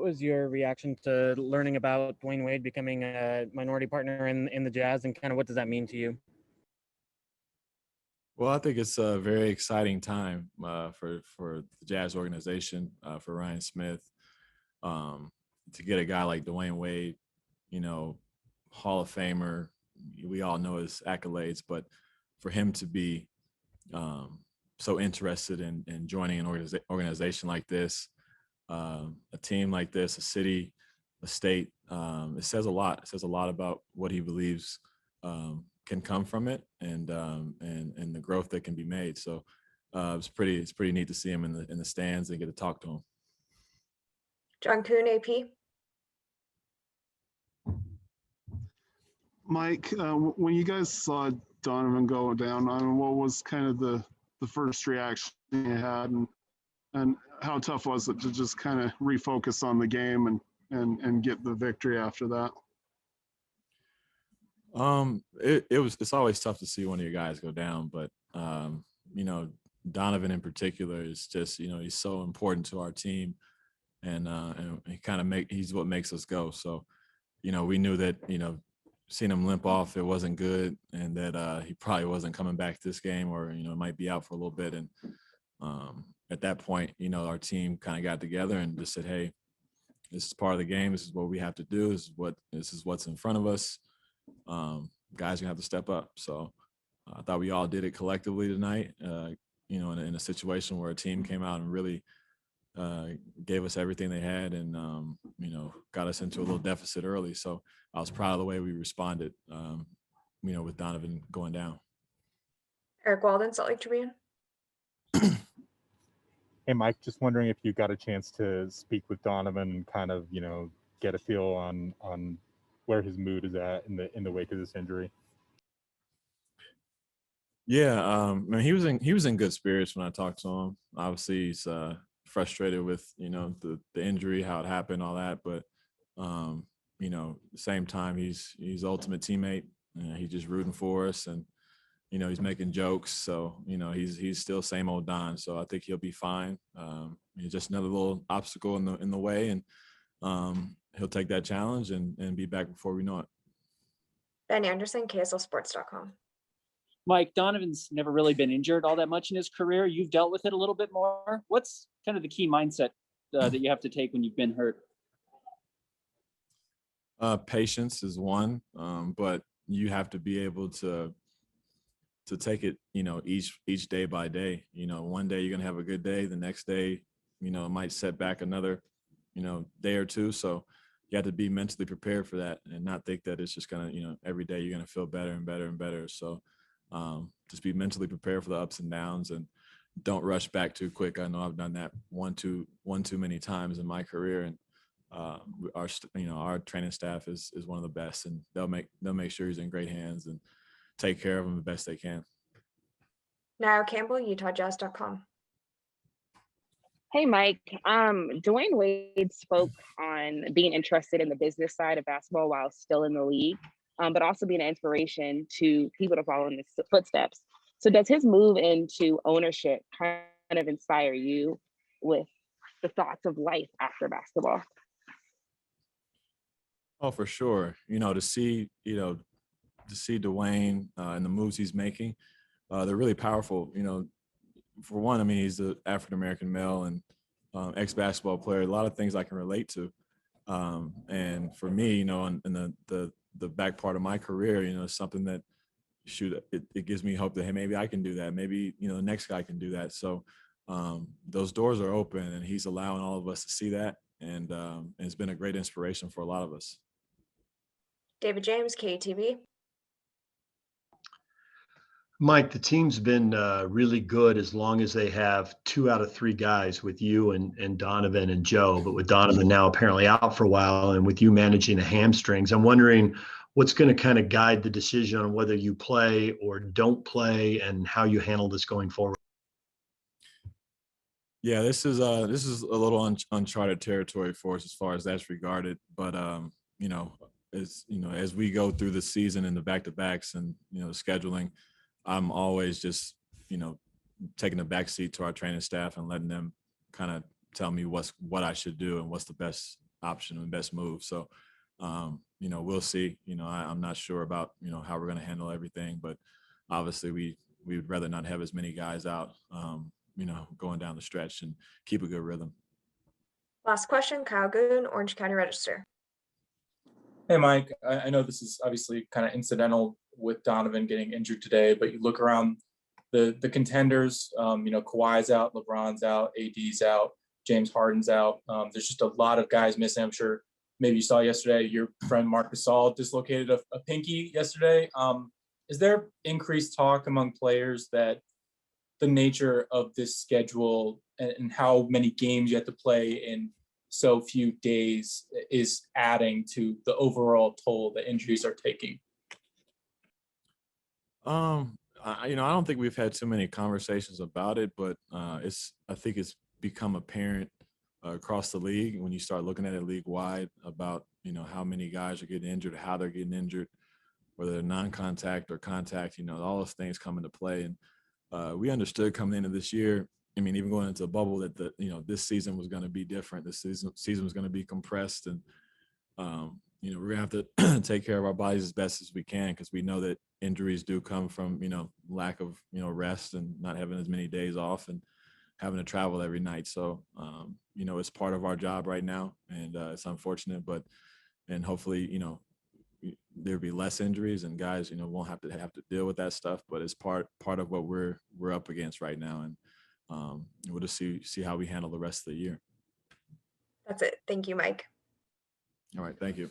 was your reaction to learning about Dwyane Wade becoming a minority partner in the Jazz, and kind of what does that mean to you? Well, I think it's a very exciting time for the Jazz organization, for Ryan Smith, um, to get a guy like Dwyane Wade, you know, Hall of Famer. We all know his accolades, but for him to be so interested in joining an organization like this, a team like this, a city, a state, it says a lot. It says a lot about what he believes can come from it, and the growth that can be made. So it's pretty neat to see him in the stands and get to talk to him. John Kuhn, AP. Mike, when you guys saw Donovan go down, I mean, what was kind of the first reaction you had, and how tough was it to just kind of refocus on the game and get the victory after that? It's always tough to see one of your guys go down, but you know, Donovan in particular is just, you know, he's so important to our team, and he's what makes us go. So, you know, we knew that, you know, seeing him limp off, it wasn't good, and that he probably wasn't coming back this game, or, you know, might be out for a little bit. And at that point, you know, our team kind of got together and just said, hey, this is part of the game. This is what we have to do. This is what's in front of us. Guys are gonna have to step up. So I thought we all did it collectively tonight. You know, in a situation where a team came out and really gave us everything they had, and you know, got us into a little deficit early. So I was proud of the way we responded. You know, with Donovan going down. Eric Walden, Salt Lake Tribune. Hey, Mike, just wondering if you got a chance to speak with Donovan and kind of, you know, get a feel on where his mood is at in the wake of this injury. Yeah, I mean, he was in good spirits when I talked to him. Obviously, he's frustrated with, you know, the injury, how it happened, all that. But you know, at the same time, he's ultimate teammate. He's just rooting for us, and you know, he's making jokes. So, you know, he's still same old Don. So I think he'll be fine. He's just another little obstacle in the way, and he'll take that challenge and be back before we know it. Ben Anderson, KSLSports.com. Mike, Donovan's never really been injured all that much in his career. You've dealt with it a little bit more. What's kind of the key mindset that you have to take when you've been hurt? Patience is one, but you have to be able to take it, you know, each day by day. You know, one day you're gonna have a good day, the next day, you know, it might set back another, you know, day or two. So you have to be mentally prepared for that, and not think that it's just gonna, you know, every day you're gonna feel better and better and better. So just be mentally prepared for the ups and downs, and don't rush back too quick. I know I've done that one too many times in my career, and our training staff is one of the best, and they'll make sure he's in great hands and take care of him the best they can. Now Campbell, UtahJazz.com. Hey, Mike. Dwyane Wade spoke on being interested in the business side of basketball while still in the league, but also being an inspiration to people to follow in his footsteps. So does his move into ownership kind of inspire you with the thoughts of life after basketball? Oh, for sure. You know, to see Dwyane and the moves he's making, they're really powerful. You know, for one, I mean, he's an African-American male and ex-basketball player. A lot of things I can relate to. And for me, you know, in the back part of my career, you know, it's something that it gives me hope that, hey, maybe I can do that. Maybe, you know, the next guy can do that. So those doors are open, and he's allowing all of us to see that. And it's been a great inspiration for a lot of us. David James, KTV. Mike, the team's been really good as long as they have 2 out of 3 guys with you and Donovan and Joe. But with Donovan now apparently out for a while, and with you managing the hamstrings, I'm wondering what's going to kind of guide the decision on whether you play or don't play, and how you handle this going forward. Yeah, this is a little uncharted territory for us as far as that's regarded. But you know, as we go through the season and the back-to-backs and, you know, scheduling, I'm always just, you know, taking a back seat to our training staff and letting them kind of tell me what I should do and what's the best option and best move. So, you know, we'll see. You know, I'm not sure about, you know, how we're going to handle everything, but obviously we would rather not have as many guys out, you know, going down the stretch and keep a good rhythm. Last question, Kyle Goon, Orange County Register. Hey, Mike, I know this is obviously kind of incidental with Donovan getting injured today, but you look around the contenders, you know, Kawhi's out, LeBron's out, AD's out, James Harden's out. There's just a lot of guys missing. I'm sure maybe you saw yesterday, your friend Marc Gasol dislocated a pinky yesterday. Is there increased talk among players that the nature of this schedule and how many games you have to play in so few days is adding to the overall toll that injuries are taking? You know, I don't think we've had too many conversations about it, but I think it's become apparent across the league when you start looking at it league wide about, you know, how many guys are getting injured, how they're getting injured, whether they're non-contact or contact, you know, all those things come into play. And we understood coming into this year, I mean, even going into a bubble that you know, this season was going to be different. This season was going to be compressed, and you know, we're gonna have to take care of our bodies as best as we can, because we know that injuries do come from, you know, lack of, you know, rest and not having as many days off and having to travel every night. So you know, it's part of our job right now, and it's unfortunate, and hopefully, you know, there'll be less injuries and guys, you know, won't have to deal with that stuff. But it's part of what we're up against right now, and we'll just see how we handle the rest of the year. That's it. Thank you, Mike. All right, thank you.